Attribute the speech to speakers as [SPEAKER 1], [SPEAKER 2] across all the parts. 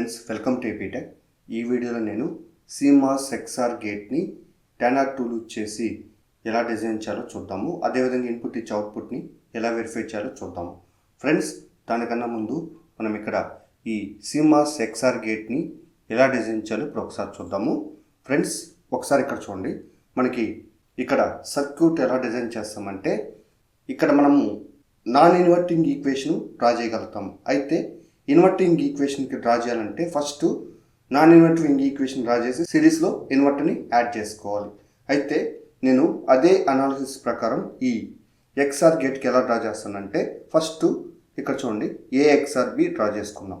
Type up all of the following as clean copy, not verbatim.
[SPEAKER 1] Friends, welcome to ఏపీటెక్. ఈ వీడియోలో నేను CMOS XOR గేట్ని టెనర్ టూల్ చేసి ఎలా డిజైన్ చేయాలో చూద్దాము. అదేవిధంగా ఇన్పుట్ ఇచ్చి అవుట్పుట్ని ఎలా వెరిఫై చేయాలో చూద్దాము. ఫ్రెండ్స్, దానికన్నా ముందు మనం ఇక్కడ ఈ CMOS XOR గేట్ని ఎలా డిజైన్ చేయాలో ఇప్పుడు ఒకసారి చూద్దాము. ఫ్రెండ్స్, ఒకసారి ఇక్కడ చూడండి. మనకి ఇక్కడ సర్క్యూట్ ఎలా డిజైన్ చేస్తామంటే ఇక్కడ మనము నాన్ ఇన్వర్టింగ్ ఈక్వేషన్ డ్రా చేయగలుగుతాము. అయితే ఇన్వర్టింగ్ ఈక్వేషన్కి డ్రా చేయాలంటే first non inverting equation draw చేసి సిరీస్లో ఇన్వర్టర్ని యాడ్ చేసుకోవాలి. అయితే నేను అదే అనాలిసిస్ ప్రకారం ఈ XOR గేట్కి ఎలా డ్రా చేస్తానంటే ఫస్ట్ ఇక్కడ చూడండి, A XOR B డ్రా చేసుకున్నాం.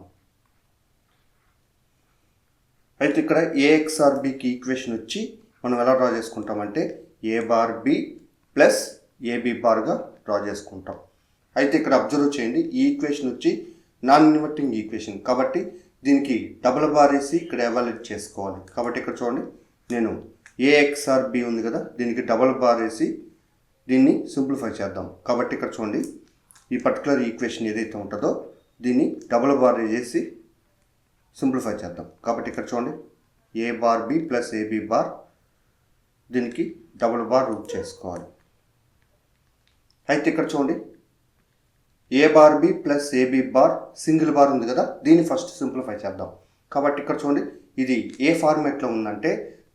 [SPEAKER 1] అయితే ఇక్కడ A XOR Bకి ఈక్వేషన్ వచ్చి మనం ఎలా డ్రా చేసుకుంటామంటే A bar B plus AB బార్గా డ్రా చేసుకుంటాం. అయితే ఇక్కడ అబ్జర్వ్ చేయండి, ఈ ఈక్వేషన్ వచ్చి నాన్ ఇన్వర్టింగ్ ఈక్వేషన్ కాబట్టి దీనికి డబుల్ బార్ వేసి ఇక్కడ ఎవాల్యుయేట్ చేసుకోవాలి. కాబట్టి ఇక్కడ చూడండి, నేను A XOR B ఉంది కదా, దీనికి డబుల్ బార్ వేసి దీన్ని సింప్లిఫై చేద్దాం. కాబట్టి ఇక్కడ చూడండి, ఈ పర్టికులర్ ఈక్వేషన్ ఏదైతే ఉంటుందో దీన్ని డబుల్ బార్ వేసి సింప్లిఫై చేద్దాం. కాబట్టి ఇక్కడ చూడండి, A bar B plus AB bar దీనికి డబుల్ బార్ రూట్ చేసుకోవాలి. అయితే ఇక్కడ చూడండి, A bar B plus AB bar single bar ఉంది కదా, దీన్ని ఫస్ట్ సింప్లిఫై చేద్దాం. కాబట్టి ఇక్కడ చూడండి, ఇది ఏ ఫార్మేట్లో ఉందంటే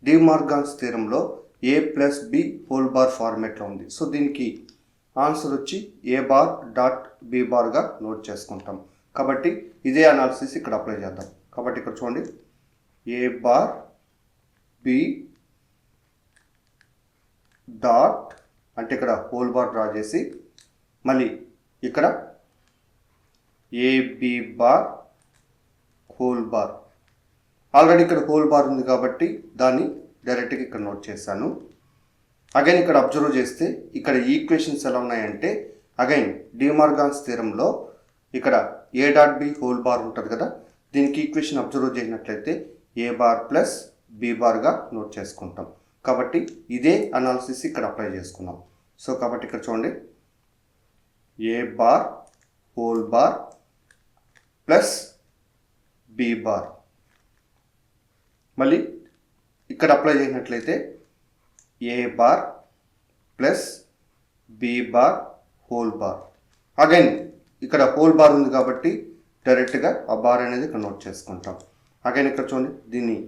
[SPEAKER 1] డి మార్గాన్స్ థియరంలో A plus B whole bar ఫార్మేట్లో ఉంది. సో దీనికి ఆన్సర్ వచ్చి A బార్ డాట్ B బార్గా నోట్ చేసుకుంటాం. కాబట్టి ఇదే అనాలిసిస్ ఇక్కడ అప్లై చేద్దాం. కాబట్టి ఇక్కడ చూడండి, A బార్ B డాట్ అంటే ఇక్కడ హోల్ బార్ డ్రా చేసి మళ్ళీ ఇక్కడ AB bar whole bar, already ఇక్కడ హోల్ బార్ ఉంది కాబట్టి దాన్ని డైరెక్ట్గా ఇక్కడ నోట్ చేశాను. అగైన్ ఇక్కడ అబ్జర్వ్ చేస్తే ఇక్కడ ఈక్వేషన్స్ ఎలా ఉన్నాయంటే అగైన్ డిమార్గాన్స్ థియరంలో ఇక్కడ A dot B whole bar ఉంటుంది కదా, దీనికి ఈక్వేషన్ అబ్జర్వ్ చేసినట్లయితే A బార్ ప్లస్ B బార్గా నోట్ చేసుకుంటాం. కాబట్టి ఇదే అనాలిసిస్ ఇక్కడ అప్లై చేసుకున్నాం. సో కాబట్టి ఇక్కడ చూడండి, A bar whole bar plus B bar మళ్ళీ ఇక్కడ అప్లై చేసినట్లయితే A bar plus B bar whole bar. Again ఇక్కడ హోల్ బార్ ఉంది కాబట్టి డైరెక్ట్గా ఆ బార్ అనేది ఇక్కడ నోట్ చేసుకుంటాం. అగైన్ ఇక్కడ చూడండి, దీన్ని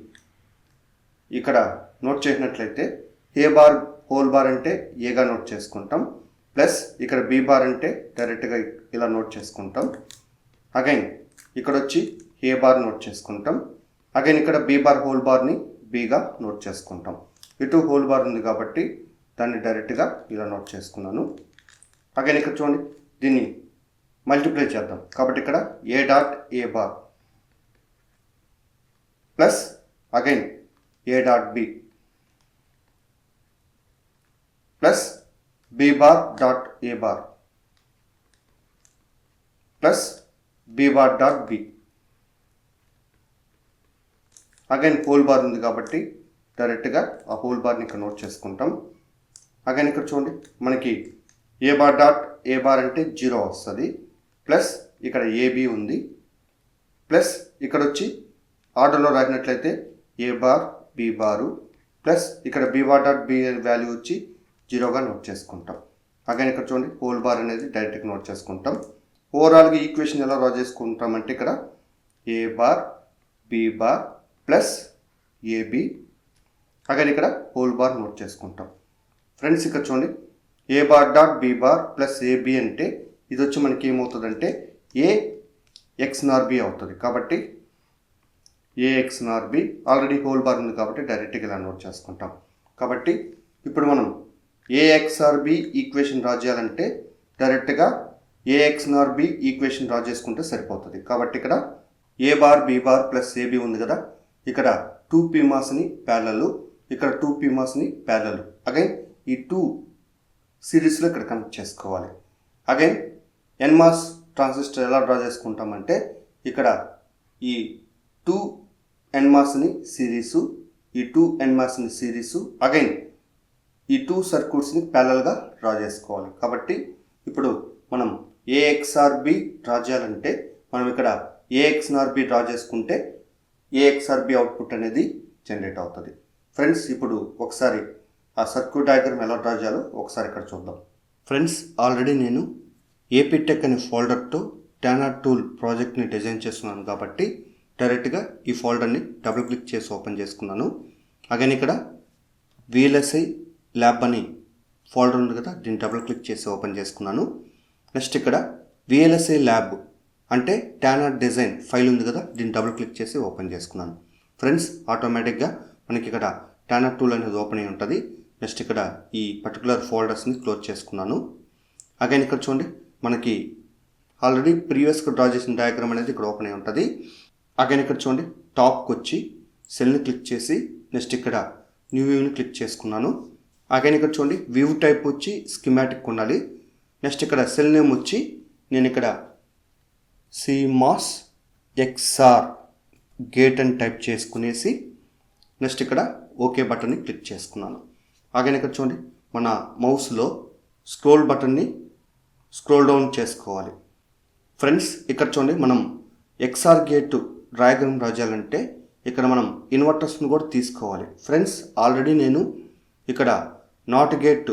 [SPEAKER 1] ఇక్కడ నోట్ చేసినట్లయితే A బార్ హోల్ బార్ అంటే ఏగా నోట్ చేసుకుంటాం, ప్లస్ ఇక్కడ B బార్ అంటే డైరెక్ట్గా ఇలా నోట్ చేసుకుంటాం. అగైన్ ఇక్కడ వచ్చి A బార్ నోట్ చేసుకుంటాం. అగైన్ ఇక్కడ B బార్ హోల్ బార్ని Bగా నోట్ చేసుకుంటాం. ఇటు హోల్ బార్ ఉంది కాబట్టి దాన్ని డైరెక్ట్గా ఇలా నోట్ చేసుకున్నాను. అగైన్ ఇక్కడ చూడండి, దీన్ని మల్టిప్లై చేద్దాం. కాబట్టి ఇక్కడ A dot A bar plus again A dot B plus B bar dot A bar plus B bar dot B. Again whole bar ఉంది కాబట్టి డైరెక్ట్గా ఆ హోల్ బార్ని ఇక్కడ నోట్ చేసుకుంటాం. అగైన్ ఇక్కడ చూడండి, మనకి A bar dot A bar అంటే 0 వస్తుంది, ప్లస్ ఇక్కడ AB ఉంది, ప్లస్ ఇక్కడ వచ్చి ఆర్డర్లో రాసినట్లయితే A bar B bar plus ఇక్కడ B bar dot B value వచ్చి 0గా నోట్ చేసుకుంటాం. అగైన్ ఇక్కడ చూడండి, హోల్ బార్ అనేది డైరెక్ట్గా నోట్ చేసుకుంటాం. ఓవరాల్గా ఈక్వేషన్ ఎలా డ్రా చేసుకుంటామంటే ఇక్కడ A bar B bar plus AB again ఇక్కడ హోల్ బార్ నోట్ చేసుకుంటాం. ఫ్రెండ్స్, ఇక్కడ చూడండి, A bar dot B bar plus AB అంటే ఇది వచ్చి మనకి ఏమవుతుందంటే A XOR B అవుతుంది. కాబట్టి A XOR B already whole bar ఉంది కాబట్టి డైరెక్ట్గా ఇలా నోట్ చేసుకుంటాం. కాబట్టి ఇప్పుడు మనం A XOR B equation draw చేయాలంటే డైరెక్ట్గా A XOR B equation draw చేసుకుంటే సరిపోతుంది. కాబట్టి ఇక్కడ A bar B bar plus AB ఉంది కదా, ఇక్కడ 2 PMOSని ప్యారలల్, ఇక్కడ 2 PMOSని ప్యారలల్. అగైన్ ఈ 2 సిరీస్లో ఇక్కడ కనెక్ట్ చేసుకోవాలి. అగైన్ NMOS ట్రాన్సిస్టర్ ఎలా డ్రా చేసుకుంటామంటే ఇక్కడ ఈ 2 NMOSని సిరీసు, ఈ 2 NMOSని సిరీసు, అగైన్ ఈ 2 సర్క్యూట్స్ని ప్యారలల్గా డ్రా చేసుకోవాలి. కాబట్టి ఇప్పుడు మనం A XOR B డ్రా చేయాలంటే మనం ఇక్కడ A XOR B డ్రా చేసుకుంటే ఏఎక్స్ఆర్బి అవుట్పుట్ అనేది జనరేట్ అవుతుంది. ఫ్రెండ్స్, ఇప్పుడు ఒకసారి ఆ సర్క్యూట్ డయాగ్రామ్ ఎలా డ్రా చేయాలో ఒకసారి ఇక్కడ చూద్దాం. ఫ్రెండ్స్, ఆల్రెడీ నేను ఏపీటెక్ అనే ఫోల్డర్తో టానర్ టూల్ ప్రాజెక్ట్ని డిజైన్ చేస్తున్నాను కాబట్టి డైరెక్ట్గా ఈ ఫోల్డర్ని డబుల్ క్లిక్ చేసి ఓపెన్ చేసుకున్నాను. అగైన్ ఇక్కడ VLSI ల్యాబ్ అని ఫోల్డర్ ఉంది కదా, దీన్ని డబుల్ క్లిక్ చేసి ఓపెన్ చేసుకున్నాను. నెక్స్ట్ ఇక్కడ VLSI ల్యాబ్ అంటే టానర్ డిజైన్ ఫైల్ ఉంది కదా, దీన్ని డబుల్ క్లిక్ చేసి ఓపెన్ చేసుకున్నాను. ఫ్రెండ్స్, ఆటోమేటిక్గా మనకి ఇక్కడ టానర్ టూల్ అనేది ఓపెన్ అయి ఉంటుంది. నెక్స్ట్ ఇక్కడ ఈ పర్టికులర్ ఫోల్డర్స్ని క్లోజ్ చేసుకున్నాను. అగైన్ ఇక్కడ చూడండి, మనకి ఆల్రెడీ ప్రీవియస్గా డ్రా చేసిన డయాగ్రామ్ అనేది ఇక్కడ ఓపెన్ అయి ఉంటుంది. అగైన్ ఇక్కడ చూడండి, టాప్కి వచ్చి సెల్ని క్లిక్ చేసి నెక్స్ట్ ఇక్కడ న్యూ వ్యూని క్లిక్ చేసుకున్నాను. అగైన్ ఇక్కడ చూడండి, వ్యూ టైప్ వచ్చి స్కిమాటిక్ ఉండాలి. నెక్స్ట్ ఇక్కడ సెల్ నేమ్ వచ్చి నేను ఇక్కడ CMOS XR గేట్ అని టైప్ చేసుకునేసి నెక్స్ట్ ఇక్కడ ఓకే బటన్ని క్లిక్ చేసుకున్నాను. అగైన్ ఇక్కడ చూడండి, మన మౌస్లో స్క్రోల్ బటన్ని స్క్రోల్ డౌన్ చేసుకోవాలి. ఫ్రెండ్స్, ఇక్కడ చూడండి, మనం XR గేట్ డయాగ్రామ్ డ్రా చేయాలంటే ఇక్కడ మనం ఇన్వర్టర్స్ని కూడా తీసుకోవాలి. ఫ్రెండ్స్, ఆల్రెడీ నేను ఇక్కడ నాట్ గేట్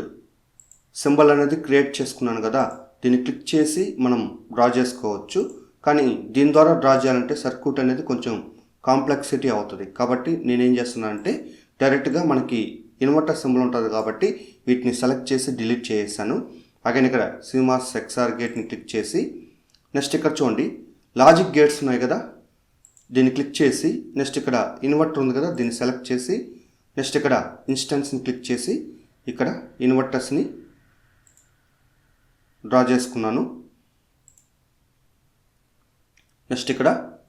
[SPEAKER 1] సింబల్ అనేది క్రియేట్ చేసుకున్నాను కదా, దీన్ని క్లిక్ చేసి మనం డ్రా చేసుకోవచ్చు. కానీ దీని ద్వారా డ్రా చేయాలంటే సర్క్యూట్ అనేది కొంచెం కాంప్లెక్సిటీ అవుతుంది. కాబట్టి నేనేం చేస్తున్నానంటే డైరెక్ట్గా మనకి ఇన్వర్టర్ సింబల్ ఉంటుంది కాబట్టి వీటిని సెలెక్ట్ చేసి డిలీట్ చేసేసాను. అగైన్ ఇక్కడ CMOS XR గేట్ని క్లిక్ చేసి నెక్స్ట్ ఇక్కడ చూడండి, లాజిక్ గేట్స్ ఉన్నాయి కదా, దీన్ని క్లిక్ చేసి నెక్స్ట్ ఇక్కడ ఇన్వర్టర్ ఉంది కదా, దీన్ని సెలెక్ట్ చేసి నెక్స్ట్ ఇక్కడ ఇన్స్టెన్స్ని క్లిక్ చేసి ఇక్కడ ఇన్వర్టర్స్ని డ్రా చేసుకున్నాను. నెక్స్ట్ ఇక్కడ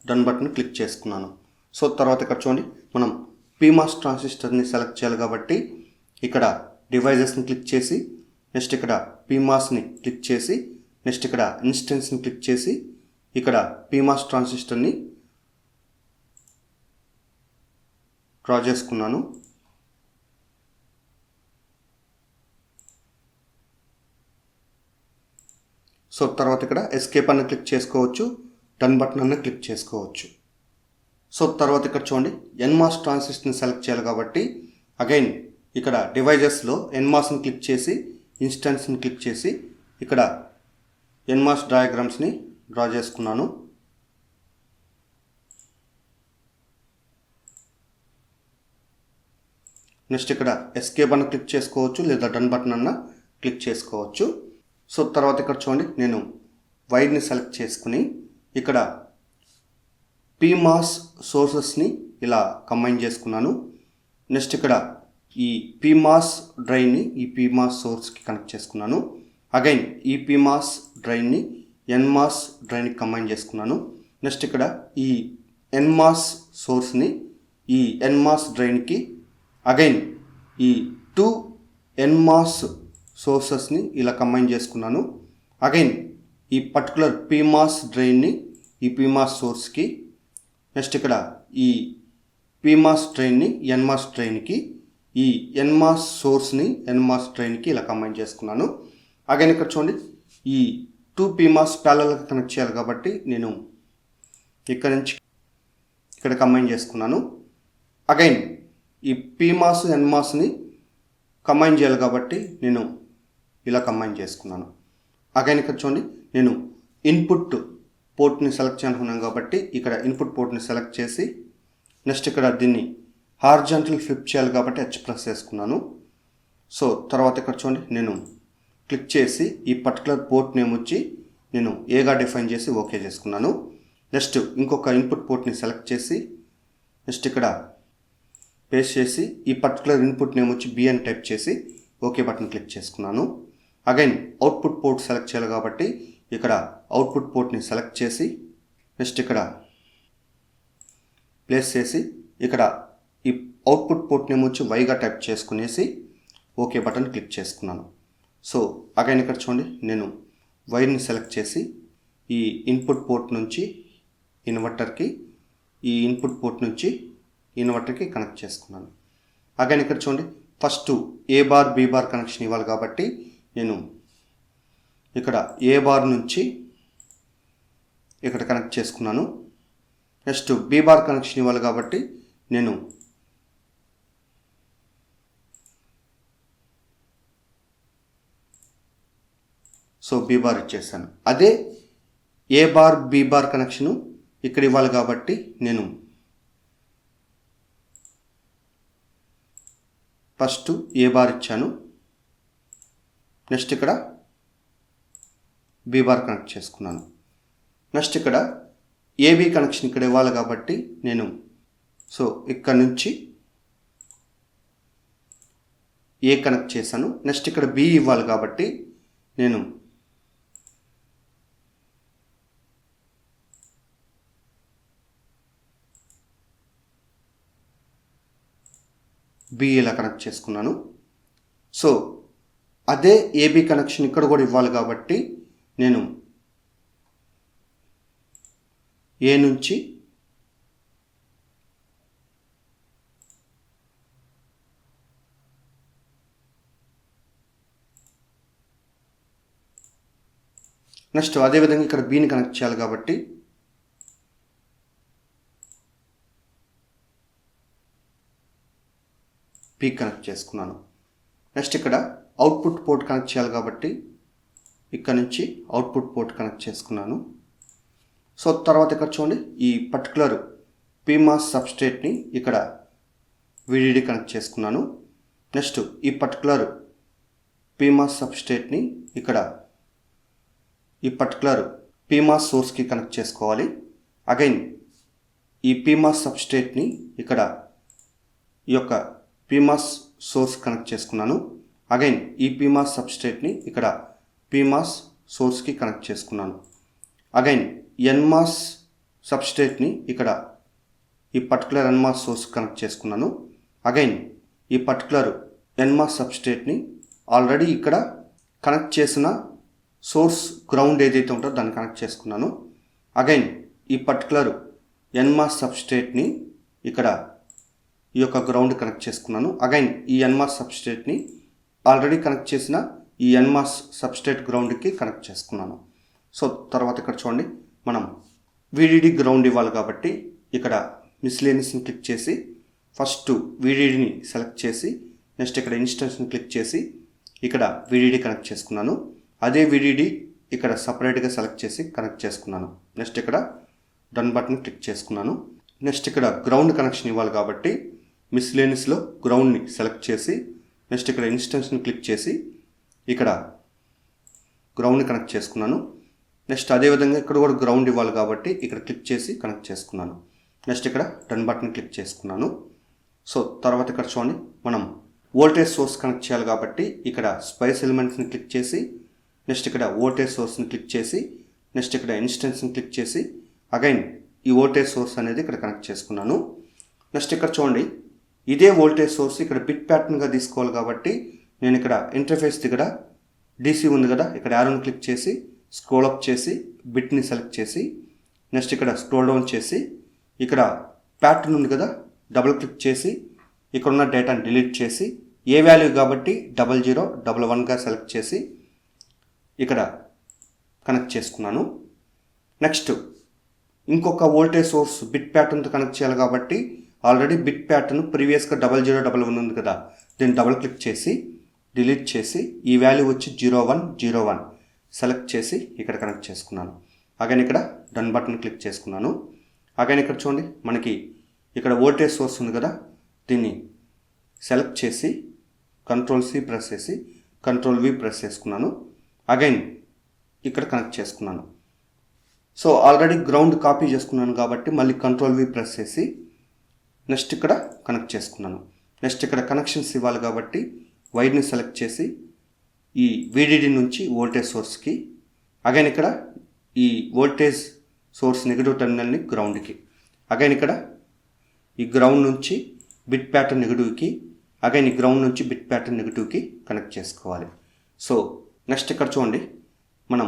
[SPEAKER 1] డన్ బటన్ క్లిక్ చేసుకున్నాను. సో తర్వాత ఇక్కడ చూడండి, మనం PMOS ట్రాన్సిస్టర్ని సెలెక్ట్ చేయాలి కాబట్టి ఇక్కడ డివైజెస్ని క్లిక్ చేసి నెక్స్ట్ ఇక్కడ PMOSని క్లిక్ చేసి నెక్స్ట్ ఇక్కడ ఇన్స్టెన్స్ని క్లిక్ చేసి ఇక్కడ PMOS ట్రాన్సిస్టర్ని డ్రా చేసుకున్నాను. సో తర్వాత ఇక్కడ ఎస్కేప్ అన్న క్లిక్ చేసుకోవచ్చు, డన్ బటన్ అన్న క్లిక్ చేసుకోవచ్చు. సో తర్వాత ఇక్కడ చూడండి, NMOS ట్రాన్సిస్టర్ని సెలెక్ట్ చేయాలి కాబట్టి అగైన్ ఇక్కడ డివైజెస్లో NMOSని క్లిక్ చేసి ఇన్స్టెన్స్ని క్లిక్ చేసి ఇక్కడ NMOS డయాగ్రామ్స్ని డ్రా చేసుకున్నాను. నెక్స్ట్ ఇక్కడ ఎస్కేప్ అన్న క్లిక్ చేసుకోవచ్చు లేదా డన్ బటన్ అన్న క్లిక్ చేసుకోవచ్చు. సో తర్వాత ఇక్కడ చూడండి, నేను వైర్ని సెలెక్ట్ చేసుకుని ఇక్కడ PMOS సోర్సెస్ని ఇలా కంబైన్ చేసుకున్నాను. నెక్స్ట్ ఇక్కడ ఈ PMOS డ్రైన్ని ఈ PMOS సోర్స్కి కనెక్ట్ చేసుకున్నాను. అగైన్ ఈ PMOS డ్రైన్ని NMOS డ్రైన్కి కంబైన్ చేసుకున్నాను. నెక్స్ట్ ఇక్కడ ఈ NMOS సోర్స్ని ఈ NMOS డ్రైన్కి అగైన్ ఈ 2 NMOS సోర్సెస్ని ఇలా కంబైన్ చేసుకున్నాను. అగైన్ ఈ పర్టికులర్ PMOS డ్రైన్ని ఈ PMOS సోర్స్కి నెక్స్ట్ ఇక్కడ ఈ PMOS డ్రైన్ని NMOS డ్రైన్కి ఈ NMOS సోర్స్ని NMOS డ్రైన్కి ఇలా కంబైన్ చేసుకున్నాను. అగైన్ ఇక్కడ చూడండి, ఈ 2 PMOS ప్యారలల్గా కనెక్ట్ చేయాలి కాబట్టి నేను ఇక్కడ నుంచి ఇక్కడ కంబైన్ చేసుకున్నాను. అగైన్ ఈ PMOS NMOSని కంబైన్ చేయాలి కాబట్టి నేను ఇలా కంబైన్ చేసుకున్నాను. అగైన్ ఇక్కడ చూడండి, నేను ఇన్పుట్ పోర్ట్ని సెలెక్ట్ చేయాలనుకున్నాను కాబట్టి ఇక్కడ ఇన్పుట్ పోర్ట్ని సెలెక్ట్ చేసి నెక్స్ట్ ఇక్కడ దీన్ని హారిజాంటల్ ఫ్లిప్ చేయాలి కాబట్టి H ప్రెస్ చేసుకున్నాను. సో తర్వాత ఇక్కడ చూడండి, నేను క్లిక్ చేసి ఈ పర్టికులర్ పోర్ట్ నేమ్ వచ్చి నేను ఏగా డిఫైన్ చేసి ఓకే చేసుకున్నాను. నెక్స్ట్ ఇంకొక ఇన్పుట్ పోర్ట్ని సెలెక్ట్ చేసి నెక్స్ట్ ఇక్కడ పేస్ట్ చేసి ఈ పర్టికులర్ ఇన్పుట్ నేమ్ వచ్చి B అని టైప్ చేసి ఓకే బటన్ క్లిక్ చేసుకున్నాను. అగైన్ అవుట్పుట్ పోర్ట్ సెలెక్ట్ చేయాలి కాబట్టి ఇక్కడ అవుట్పుట్ పోర్ట్ని సెలెక్ట్ చేసి నెక్స్ట్ ఇక్కడ ప్లేస్ చేసి ఇక్కడ ఈ అవుట్పుట్ పోర్ట్ నేమ్ వచ్చి వైగా టైప్ చేసుకునేసి ఓకే బటన్ క్లిక్ చేసుకున్నాను. సో అగైన్ ఇక్కడ చూడండి, నేను వైర్ని సెలెక్ట్ చేసి ఈ ఇన్పుట్ పోర్ట్ నుంచి ఇన్వర్టర్కి ఈ ఇన్పుట్ పోర్ట్ నుంచి ఇన్వర్టర్కి కనెక్ట్ చేసుకున్నాను. అగైన్ ఇక్కడ చూడండి, first A bar B bar connection ఇవ్వాలి కాబట్టి నేను ఇక్కడ A బార్ నుంచి ఇక్కడ కనెక్ట్ చేసుకున్నాను. నెక్స్ట్ బీ బార్ కనెక్షన్ ఇవ్వాలి కాబట్టి నేను బీ బార్ ఇచ్చేసాను. అదే ఏ బార్ బీ బార్ కనెక్షను ఇక్కడ ఇవ్వాలి కాబట్టి నేను ఫస్ట్ ఏ బార్ ఇచ్చాను. నెక్స్ట్ ఇక్కడ బీ బార్ కనెక్ట్ చేసుకున్నాను. నెక్స్ట్ ఇక్కడ ఏబీ కనెక్షన్ ఇక్కడ ఇవ్వాలి కాబట్టి నేను ఇక్కడ నుంచి ఏ కనెక్ట్ చేశాను. నెక్స్ట్ ఇక్కడ బి ఇవ్వాలి కాబట్టి నేను బి ఇలా కనెక్ట్ చేసుకున్నాను. అదే ఏబీ కనెక్షన్ ఇక్కడ కూడా ఇవ్వాలి కాబట్టి నేను ఏ నుంచి నెక్స్ట్ అదేవిధంగా ఇక్కడ బీని కనెక్ట్ చేయాలి కాబట్టి పీ కనెక్ట్ చేసుకున్నాను. నెక్స్ట్ ఇక్కడ అవుట్పుట్ పోర్ట్ కనెక్ట్ చేయాలి కాబట్టి ఇక్కడ నుంచి అవుట్పుట్ పోర్ట్ కనెక్ట్ చేసుకున్నాను. తర్వాత ఇక్కడ చూడండి ఈ పర్టికులర్ పీమాస్ సబ్స్ట్రేట్ని ఇక్కడ విడిడి కనెక్ట్ చేసుకున్నాను. నెక్స్ట్ ఈ పర్టికులర్ పీమాస్ సబ్స్ట్రేట్ని ఇక్కడ ఈ పర్టికులర్ పీమాస్ సోర్స్కి కనెక్ట్ చేసుకోవాలి. అగైన్ ఈ పీమాస్ సబ్స్ట్రేట్ని ఇక్కడ ఈ యొక్క పీమాస్ సోర్స్ కనెక్ట్ చేసుకున్నాను. అగైన్ ఈ పీమాస్ సబ్స్ట్రేట్ని ఇక్కడ పీమాస్ సోర్స్కి కనెక్ట్ చేసుకున్నాను. అగైన్ ఎన్మాస్ సబ్స్ట్రేట్ని ఇక్కడ ఈ పర్టికులర్ ఎన్మాస్ సోర్స్ కనెక్ట్ చేసుకున్నాను. అగైన్ ఈ పర్టికులర్ ఎన్మాస్ సబ్స్ట్రేట్ని ఆల్రెడీ ఇక్కడ కనెక్ట్ చేసిన సోర్స్ గ్రౌండ్ ఏదైతే ఉంటుందో దాన్ని కనెక్ట్ చేసుకున్నాను. అగైన్ ఈ పర్టికులర్ ఎన్మాస్ సబ్స్ట్రేట్ని ఇక్కడ ఈ యొక్క గ్రౌండ్ కనెక్ట్ చేసుకున్నాను. అగైన్ ఈ ఎన్మాస్ సబ్స్ట్రేట్ని ఆల్రెడీ కనెక్ట్ చేసిన ఈ ఎన్మాస్ సబ్స్ట్రేట్ గ్రౌండ్కి కనెక్ట్ చేసుకున్నాను. తర్వాత ఇక్కడ చూడండి మనం విడిడి గ్రౌండ్ ఇవ్వాలి కాబట్టి ఇక్కడ మిస్లేనియస్ని క్లిక్ చేసి ఫస్ట్ విడిడిని సెలెక్ట్ చేసి నెక్స్ట్ ఇక్కడ ఇన్స్టెన్స్ని క్లిక్ చేసి ఇక్కడ విడిడి కనెక్ట్ చేసుకున్నాను. అదే విడిడి ఇక్కడ సపరేట్గా సెలెక్ట్ చేసి కనెక్ట్ చేసుకున్నాను. నెక్స్ట్ ఇక్కడ డన్ బటన్ క్లిక్ చేసుకున్నాను. నెక్స్ట్ ఇక్కడ గ్రౌండ్ కనెక్షన్ ఇవ్వాలి కాబట్టి మిస్లేనియస్లో గ్రౌండ్ని సెలెక్ట్ చేసి నెక్స్ట్ ఇక్కడ ఇన్స్టెన్స్ని క్లిక్ చేసి ఇక్కడ గ్రౌండ్ని కనెక్ట్ చేసుకున్నాను. నెక్స్ట్ అదేవిధంగా ఇక్కడ కూడా గ్రౌండ్ ఇవ్వాలి కాబట్టి ఇక్కడ క్లిక్ చేసి కనెక్ట్ చేసుకున్నాను. నెక్స్ట్ ఇక్కడ డన్ బటన్ క్లిక్ చేసుకున్నాను. తర్వాత ఇక్కడ చూడండి మనం వోల్టేజ్ సోర్స్ కనెక్ట్ చేయాలి కాబట్టి ఇక్కడ స్పైస్ ఎలిమెంట్స్ని క్లిక్ చేసి నెక్స్ట్ ఇక్కడ వోల్టేజ్ సోర్స్ని క్లిక్ చేసి నెక్స్ట్ ఇక్కడ ఇన్స్టెన్స్ని క్లిక్ చేసి అగైన్ ఈ వోల్టేజ్ సోర్స్ అనేది ఇక్కడ కనెక్ట్ చేసుకున్నాను. నెక్స్ట్ ఇక్కడ చూడండి ఇదే వోల్టేజ్ సోర్స్ ఇక్కడ బిట్ ప్యాటర్న్గా తీసుకోవాలి కాబట్టి నేను ఇక్కడ ఇంటర్ఫేస్ దగ్గర డీసీ ఉంది కదా ఇక్కడ యారోని క్లిక్ చేసి స్క్రోల్ అప్ చేసి బిట్ని సెలెక్ట్ చేసి నెక్స్ట్ ఇక్కడ స్క్రోల్ డౌన్ చేసి ఇక్కడ ప్యాటర్న్ ఉంది కదా డబుల్ క్లిక్ చేసి ఇక్కడ ఉన్న డేటాని డిలీట్ చేసి ఏ వాల్యూ కాబట్టి 0011గా సెలెక్ట్ చేసి ఇక్కడ కనెక్ట్ చేసుకున్నాను. నెక్స్ట్ ఇంకొక వోల్టేజ్ సోర్స్ బిట్ ప్యాటర్న్తో కనెక్ట్ చేయాలి కాబట్టి ఆల్రెడీ బిట్ ప్యాటర్న్ ప్రీవియస్గా 0011 ఉంది కదా దీన్ని డబుల్ క్లిక్ చేసి డిలీట్ చేసి ఈ వాల్యూ వచ్చి 0101 సెలెక్ట్ చేసి ఇక్కడ కనెక్ట్ చేసుకున్నాను. అగైన్ ఇక్కడ డన్ బటన్ క్లిక్ చేసుకున్నాను. అగైన్ ఇక్కడ చూడండి మనకి ఇక్కడ వోల్టేజ్ సోర్స్ ఉంది కదా దీన్ని సెలెక్ట్ చేసి కంట్రోల్-C ప్రెస్ చేసి కంట్రోల్-V ప్రెస్ చేసుకున్నాను. అగైన్ ఇక్కడ కనెక్ట్ చేసుకున్నాను. ఆల్రెడీ గ్రౌండ్ కాపీ చేసుకున్నాను కాబట్టి మళ్ళీ కంట్రోల్-V ప్రెస్ చేసి నెక్స్ట్ ఇక్కడ కనెక్ట్ చేసుకున్నాను. నెక్స్ట్ ఇక్కడ కనెక్షన్స్ ఇవ్వాలి కాబట్టి వైర్ని సెలెక్ట్ చేసి ఈ VDD నుంచి వోల్టేజ్ సోర్స్కి అగైన్ ఇక్కడ ఈ వోల్టేజ్ సోర్స్ నెగిటివ్ టెర్మినల్ని గ్రౌండ్కి అగైన్ ఇక్కడ ఈ గ్రౌండ్ నుంచి బిట్ ప్యాటర్న్ నెగిటివ్కి అగైన్ ఈ గ్రౌండ్ నుంచి బిట్ ప్యాటర్న్ నెగిటివ్కి కనెక్ట్ చేసుకోవాలి. నెక్స్ట్ ఇక్కడ చూడండి మనం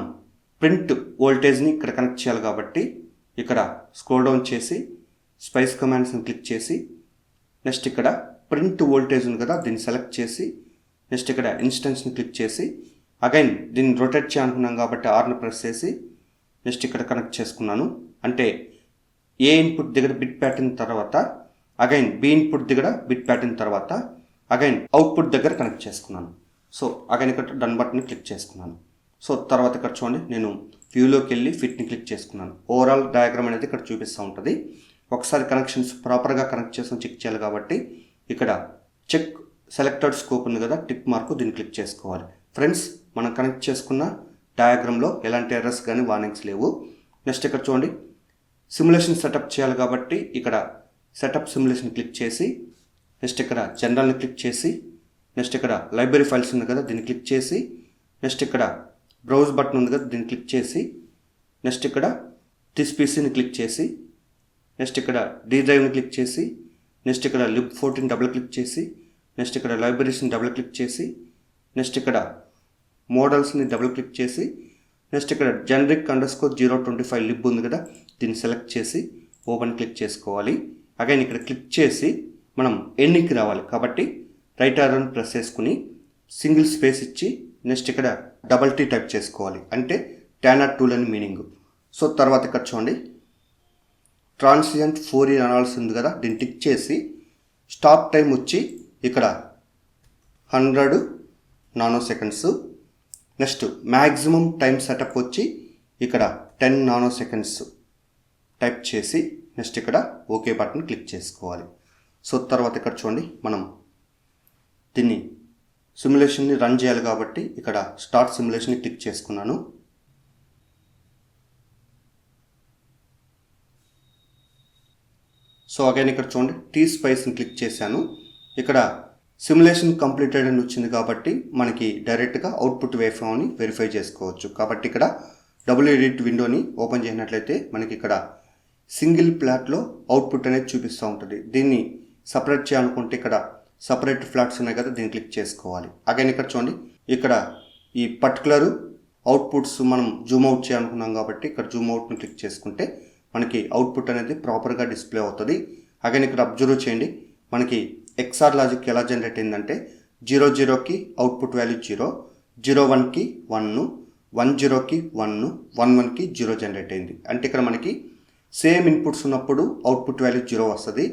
[SPEAKER 1] ప్రింట్ వోల్టేజ్ని ఇక్కడ కనెక్ట్ చేయాలి కాబట్టి ఇక్కడ స్క్రోల్ డౌన్ చేసి స్పైస్ కమాండ్స్ని క్లిక్ చేసి నెక్స్ట్ ఇక్కడ ప్రింట్ వోల్టేజ్ ఉంది కదా దీన్ని సెలెక్ట్ చేసి నెక్స్ట్ ఇక్కడ ఇన్స్టెన్స్ని క్లిక్ చేసి అగైన్ దీన్ని రొటేట్ చేయాలనుకున్నాం కాబట్టి ఆర్ని ప్రెస్ చేసి నెక్స్ట్ ఇక్కడ కనెక్ట్ చేసుకున్నాను. అంటే ఏ ఇన్పుట్ దగ్గర బిట్ ప్యాటర్న్ తర్వాత అగైన్ బి ఇన్పుట్ దగ్గర బిట్ ప్యాటర్న్ తర్వాత అగైన్ అవుట్పుట్ దగ్గర కనెక్ట్ చేసుకున్నాను. సో అగైన్ ఇక్కడ డన్ బటన్ని క్లిక్ చేసుకున్నాను. సో తర్వాత ఇక్కడ చూడండి నేను వ్యూలోకి వెళ్ళి ఫిట్ని క్లిక్ చేసుకున్నాను. ఓవరాల్ డయాగ్రామ్ అనేది ఇక్కడ చూపిస్తూ ఉంటుంది. ఒకసారి కనెక్షన్స్ ప్రాపర్గా కనెక్ట్ చేసుకొని చెక్ చేయాలి కాబట్టి ఇక్కడ చెక్ సెలెక్టెడ్ స్కోప్ ఉంది కదా, టిక్ మార్కు, దీన్ని క్లిక్ చేసుకోవాలి. ఫ్రెండ్స్, మనం కనెక్ట్ చేసుకున్న డయాగ్రామ్లో ఎలాంటి ఎర్రర్స్ కానీ వార్నింగ్స్ లేవు. నెక్స్ట్ ఇక్కడ చూడండి సిమ్యులేషన్ సెటప్ చేయాలి కాబట్టి ఇక్కడ సెటప్ సిమ్యులేషన్ క్లిక్ చేసి నెక్స్ట్ ఇక్కడ జనరల్ని క్లిక్ చేసి నెక్స్ట్ ఇక్కడ లైబ్రరీ ఫైల్స్ ఉంది కదా, దీన్ని క్లిక్ చేసి నెక్స్ట్ ఇక్కడ బ్రౌజ్ బటన్ ఉంది కదా, దీన్ని క్లిక్ చేసి నెక్స్ట్ ఇక్కడ దిస్ పీసీని క్లిక్ చేసి నెక్స్ట్ ఇక్కడ డి డ్రైవ్ని క్లిక్ చేసి నెక్స్ట్ ఇక్కడ lib14 డబుల్ క్లిక్ చేసి నెక్స్ట్ ఇక్కడ లైబ్రరీస్ని డబుల్ క్లిక్ చేసి నెక్స్ట్ ఇక్కడ మోడల్స్ని డబుల్ క్లిక్ చేసి నెక్స్ట్ ఇక్కడ generic_025 లిబ్ ఉంది కదా, దీన్ని సెలెక్ట్ చేసి ఓపెన్ క్లిక్ చేసుకోవాలి. అగైన్ ఇక్కడ క్లిక్ చేసి మనం ఎండింగ్కి రావాలి కాబట్టి రైట్ ఆర్రోని ప్రెస్ చేసుకుని సింగిల్ స్పేస్ ఇచ్చి నెక్స్ట్ ఇక్కడ డబల్ టీ టైప్ చేసుకోవాలి, అంటే ట్యానర్ టూల్ అని మీనింగ్. సో తర్వాత ఇక్కడ చూడండి ట్రాన్సియంట్ ఫోరియర్ అనాలిసిస్ ఉంది కదా, దీన్ని టిక్ చేసి స్టాప్ టైం వచ్చి ఇక్కడ 100 nano seconds. Next maximum time setup వచ్చి ఇక్కడ 10 నానో సెకండ్స్ టైప్ చేసి నెక్స్ట్ ఇక్కడ ఓకే బటన్ క్లిక్ చేసుకోవాలి. సో తర్వాత ఇక్కడ చూడండి మనం దీన్ని సిమ్యులేషన్ని రన్ చేయాలి కాబట్టి ఇక్కడ స్టార్ట్ సిమ్యులేషన్ని క్లిక్ చేసుకున్నాను. సో అగైన్ ఇక్కడ చూడండి టీ స్పైస్ని క్లిక్ చేశాను. ఇక్కడ సిమ్యులేషన్ కంప్లీటెడ్ అని వచ్చింది కాబట్టి మనకి డైరెక్ట్గా అవుట్పుట్ వేవ్ఫామ్ని వెరిఫై చేసుకోవచ్చు. కాబట్టి ఇక్కడ డబుల్ ఎడిట్ విండోని ఓపెన్ చేసినట్లయితే మనకి ఇక్కడ సింగిల్ ప్లాట్లో అవుట్పుట్ అనేది చూపిస్తూ ఉంటుంది. దీన్ని సపరేట్ చేయాలనుకుంటే ఇక్కడ సపరేట్ ఫ్లాట్స్ ఉన్నాయి కదా, దీన్ని క్లిక్ చేసుకోవాలి. అగైన్ ఇక్కడ చూడండి ఇక్కడ ఈ పర్టికులర్ అవుట్పుట్స్ మనం జూమ్ అవుట్ చేయాలనుకున్నాం కాబట్టి ఇక్కడ జూమ్ అవుట్ని క్లిక్ చేసుకుంటే మనకి అవుట్పుట్ అనేది ప్రాపర్గా డిస్ప్లే అవుతుంది. అగైన్ ఇక్కడ అబ్జర్వ్ చేయండి మనకి ఎక్స్ఆర్ లాజిక్ ఎలా జనరేట్ అయిందంటే 00కి అవుట్పుట్ వాల్యూ 0, 01కి 1, 10కి 1, 11కి 0 జనరేట్ అయింది. అంటే ఇక్కడ మనకి సేమ్ ఇన్పుట్స్ ఉన్నప్పుడు అవుట్పుట్ వాల్యూ 0 వస్తుంది,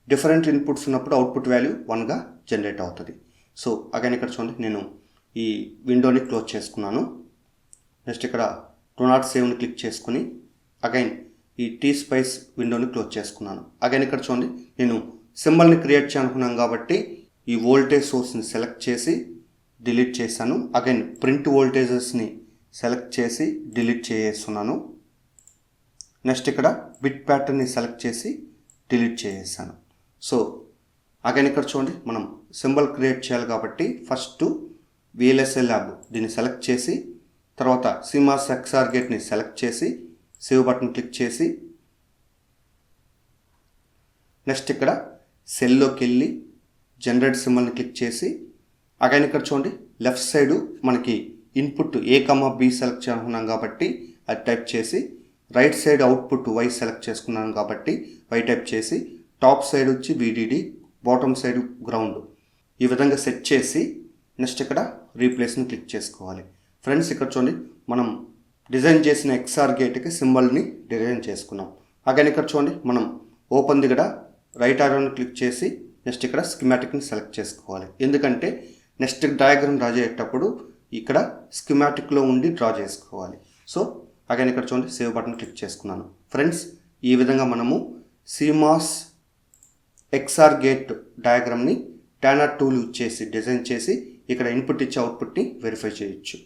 [SPEAKER 1] డిఫరెంట్ ఇన్పుట్స్ ఉన్నప్పుడు అవుట్పుట్ వాల్యూ 1గా జనరేట్ అవుతుంది. సో అగైన్ ఇక్కడ చూడండి నేను ఈ విండోని క్లోజ్ చేసుకున్నాను. నెక్స్ట్ ఇక్కడ డూ నాట్ సేవ్ని క్లిక్ చేసుకుని అగైన్ ఈ టీ స్పైస్ విండోని క్లోజ్ చేసుకున్నాను. అగైన్ ఇక్కడ చూడండి నేను సింబల్ని క్రియేట్ చేయాలనుకున్నాను కాబట్టి ఈ వోల్టేజ్ సోర్స్ని సెలెక్ట్ చేసి డిలీట్ చేశాను. అగైన్ ప్రింట్ వోల్టేజెస్ని సెలెక్ట్ చేసి డిలీట్ చేసేస్తున్నాను. నెక్స్ట్ ఇక్కడ బిట్ ప్యాటర్న్ని సెలెక్ట్ చేసి డిలీట్ చేసేసాను. సో అగైన్ ఇక్కడ చూడండి మనం సింబల్ క్రియేట్ చేయాలి కాబట్టి ఫస్ట్ VLSI ల్యాబ్ దీన్ని సెలెక్ట్ చేసి తర్వాత CMOS XOR గేట్ని సెలెక్ట్ చేసి సేవ్ బటన్ క్లిక్ చేసి నెక్స్ట్ ఇక్కడ సెల్లోకి వెళ్ళి జనరేట్ సింబల్ని క్లిక్ చేసి అగైన్ ఇక్కడ చూడండి లెఫ్ట్ సైడ్ మనకి ఇన్పుట్ A, B సెలెక్ట్ చేసుకున్నాం కాబట్టి అది టైప్ చేసి right side output Y select చేసుకున్నాం కాబట్టి Y టైప్ చేసి టాప్ సైడ్ వచ్చి VDD, బాటమ్ సైడ్ గ్రౌండ్ ఈ విధంగా సెట్ చేసి నెక్స్ట్ ఇక్కడ రీప్లేస్ని క్లిక్ చేసుకోవాలి. ఫ్రెండ్స్ ఇక్కడ చూడండి మనం డిజైన్ చేసిన XOR గేట్కి సింబల్ని డిజైన్ చేసుకున్నాం. అగైన్ ఇక్కడ చూడండి మనం ఓపెన్ దగ్గర రైట్ ఆరోని క్లిక్ చేసి నెక్స్ట్ ఇక్కడ స్కీమాటిక్ని సెలెక్ట్ చేసుకోవాలి. ఎందుకంటే నెక్స్ట్ డయాగ్రామ్ డ్రా చేసేటప్పుడు ఇక్కడ స్కీమాటిక్లో ఉండి డ్రా చేసుకోవాలి. సో అగైన్ ఇక్కడ చూడండి సేవ్ బటన్ క్లిక్ చేసుకున్నాను. ఫ్రెండ్స్ ఈ విధంగా మనము CMOS XOR గేట్ డయాగ్రామ్ని ట్యానర్ టూల్ యూజ్ చేసి డిజైన్ చేసి ఇక్కడ ఇన్పుట్ ఇచ్చే అవుట్పుట్ని వెరిఫై చేయొచ్చు.